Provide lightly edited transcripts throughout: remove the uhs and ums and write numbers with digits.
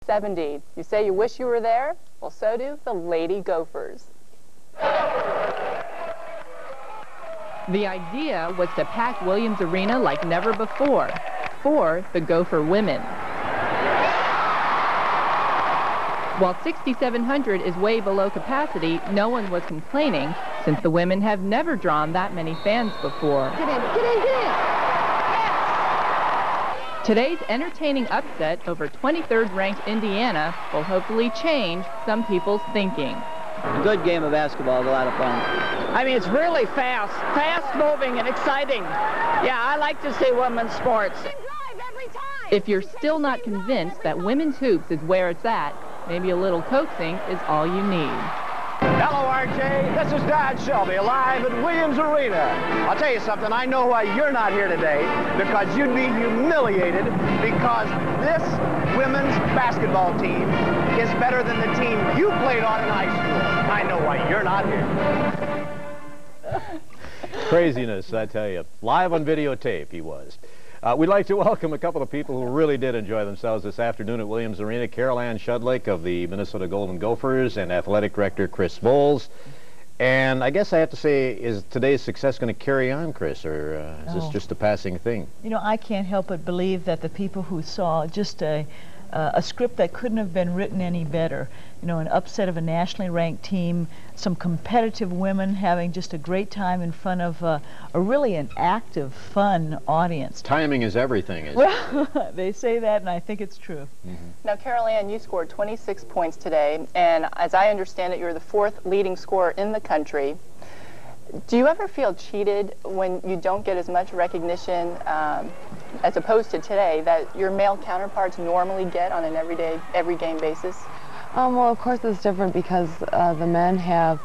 1970. You say you wish you were there? Well, so do the Lady Gophers. The idea was to pack Williams Arena like never before for the Gopher women. While 6,700 is way below capacity, no one was complaining since the women have never drawn that many fans before. Get in, get in, get in! Today's entertaining upset over 23rd ranked Indiana will hopefully change some people's thinking. A good game of basketball, a lot of fun. I mean, it's really fast-moving and exciting. Yeah, I like to see women's sports. If you're still not convinced that women's hoops is where it's at, maybe a little coaxing is all you need. Hello, RJ. This is Don Shelby, live at Williams Arena. I'll tell you something. I know why you're not here today, because you'd be humiliated because this women's basketball team is better than the team you played on in high school. I know why you're not here. Craziness, I tell you. Live on videotape, he was. We'd like to welcome a couple of people who really did enjoy themselves this afternoon at Williams Arena. Ann Shudlick of the Minnesota Golden Gophers and Athletic Director Chris Bowles. And I guess I have to say, is today's success going to carry on, Chris, or is this just a passing thing? You know, I can't help but believe that the people who saw just a script that couldn't have been written any better, you know, an upset of a nationally ranked team, some competitive women having just a great time in front of a really an active, fun audience. Timing is everything, isn't it? They say that, and I think it's true. Now, Ann, you scored 26 points today, and as I understand it, you're the 4th leading scorer in the country. Do you ever feel cheated when you don't get as much recognition as opposed to today that your male counterparts normally get on an every game basis? Well, of course it's different because the men have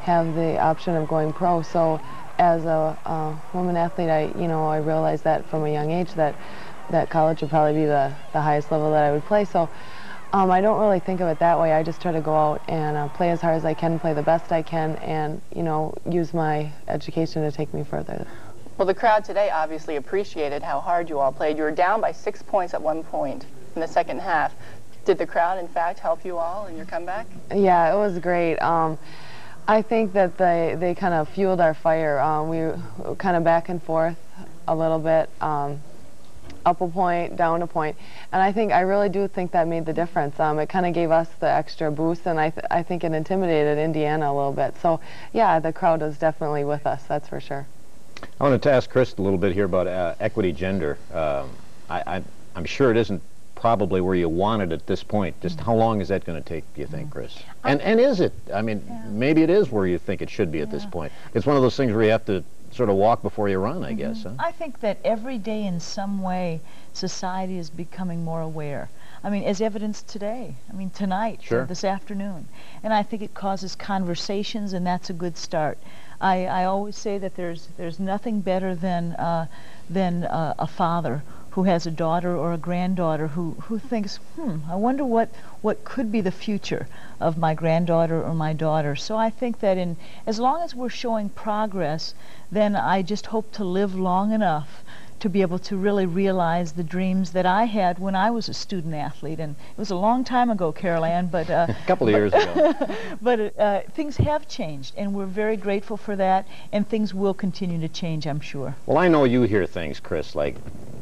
the option of going pro. So as a woman athlete, I realized that from a young age that college would probably be the highest level that I would play. So I don't really think of it that way. I just try to go out and play as hard as I can, play the best I can, and, you know, use my education to take me further. Well, the crowd today obviously appreciated how hard you all played. You were down by 6 points at one point in the second half. Did the crowd, in fact, help you all in your comeback? Yeah, it was great. I think that they kind of fueled our fire. We were kind of back and forth a little bit. Up a point, down a point, and I really do think that made the difference. It kind of gave us the extra boost, and I think it intimidated Indiana a little bit. So yeah, the crowd was definitely with us, that's for sure. I wanted to ask Chris a little bit here about equity gender. I'm sure it isn't probably where you want it at this point. Just how long is that going to take, do you think, Chris? And is it? I mean, maybe it is where you think it should be at this point. It's one of those things where you have to sort of walk before you run, I guess. Huh? I think that every day in some way society is becoming more aware. I mean, as evidenced today, I mean tonight, this afternoon. And I think it causes conversations, and that's a good start. I always say that there's nothing better than a father who has a daughter or a granddaughter who thinks, I wonder what could be the future of my granddaughter or my daughter. So I think that as long as we're showing progress, then I just hope to live long enough to be able to really realize the dreams that I had when I was a student athlete. And it was a long time ago, Ann, but a couple of years ago. But things have changed, and we're very grateful for that, and things will continue to change, I'm sure. Well, I know you hear things, Chris, like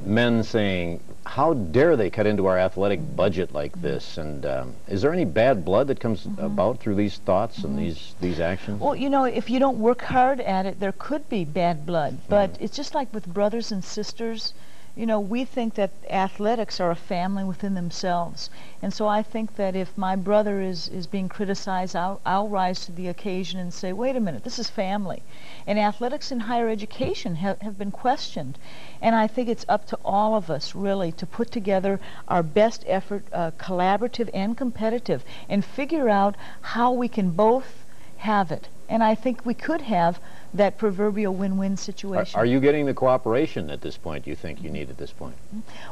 men saying, how dare they cut into our athletic budget like this? And is there any bad blood that comes about through these thoughts and these actions? Well, you know, if you don't work hard at it, there could be bad blood. But it's just like with brothers and sisters. You know, we think that athletics are a family within themselves. And so I think that if my brother is being criticized, I'll rise to the occasion and say, wait a minute, this is family. And athletics in higher education have been questioned. And I think it's up to all of us, really, to put together our best effort, collaborative and competitive, and figure out how we can both have it. And I think we could have that proverbial win-win situation. Are you getting the cooperation at this point you think you need at this point?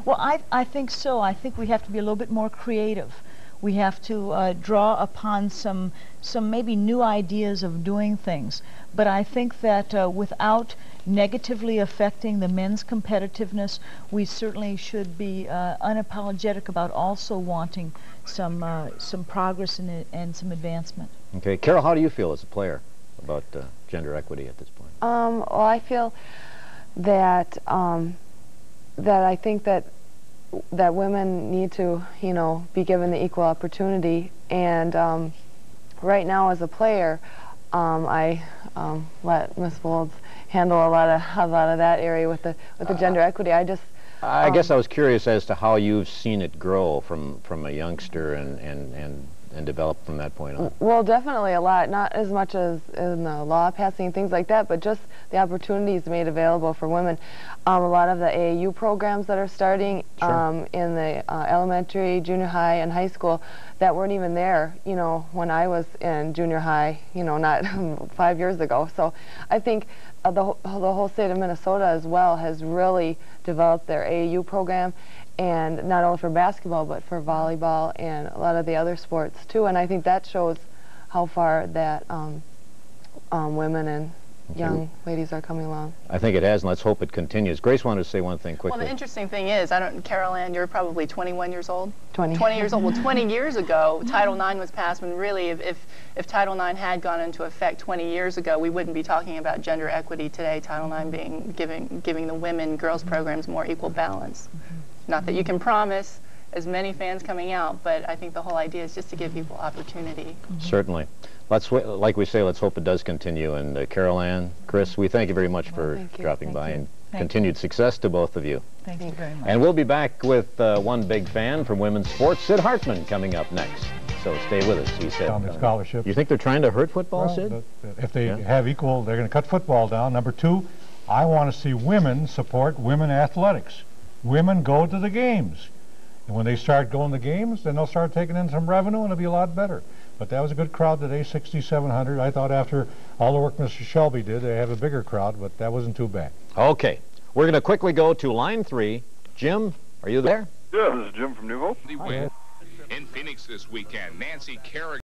Well, I think so. I think we have to be a little bit more creative. We have to draw upon some maybe new ideas of doing things. But I think that without negatively affecting the men's competitiveness, we certainly should be unapologetic about also wanting some progress in it and some advancement. Okay, Carol, how do you feel as a player about gender equity at this point? Well, I feel that that I think that women need to, you know, be given the equal opportunity. And right now, as a player, I let Miss Folds handle a lot of that area with the gender equity. I guess I was curious as to how you've seen it grow from a youngster and develop from that point on. Well, definitely a lot. Not as much as in the law passing and things like that, but just the opportunities made available for women. A lot of the AAU programs that are starting in the elementary, junior high, and high school that weren't even there, you know, when I was in junior high, you know, not 5 years ago. So I think the whole state of Minnesota as well has really developed their AAU program, and not only for basketball but for volleyball and a lot of the other sports too. And I think that shows how far that women and young ladies are coming along. I think it has, and let's hope it continues. Grace wanted to say one thing quickly. Well, the interesting thing is, Carol Ann, you're probably 21 years old? 20. 20 years old. Well, 20 years ago, Title IX was passed, when really, if Title IX had gone into effect 20 years ago, we wouldn't be talking about gender equity today, Title IX being giving the women, girls programs more equal balance. Not that you can promise as many fans coming out, but I think the whole idea is just to give people opportunity. Certainly. Like we say, let's hope it does continue. And Carol Ann, Chris, we thank you very much for dropping by, and continued success to both of you. Thank you very much. And we'll be back with one big fan from women's sports, Sid Hartman, coming up next. So stay with us, he said. Down the scholarships. You think they're trying to hurt football, well, Sid? If they have equal, they're going to cut football down. Number two, I want to see women support women athletics. Women go to the games. And when they start going to games, then they'll start taking in some revenue, and it'll be a lot better. But that was a good crowd today, 6,700. I thought after all the work Mr. Shelby did, they have a bigger crowd, but that wasn't too bad. Okay. We're going to quickly go to line 3. Jim, are you there? Yeah, this is Jim from New Hope. In Phoenix this weekend, Nancy Kerrigan.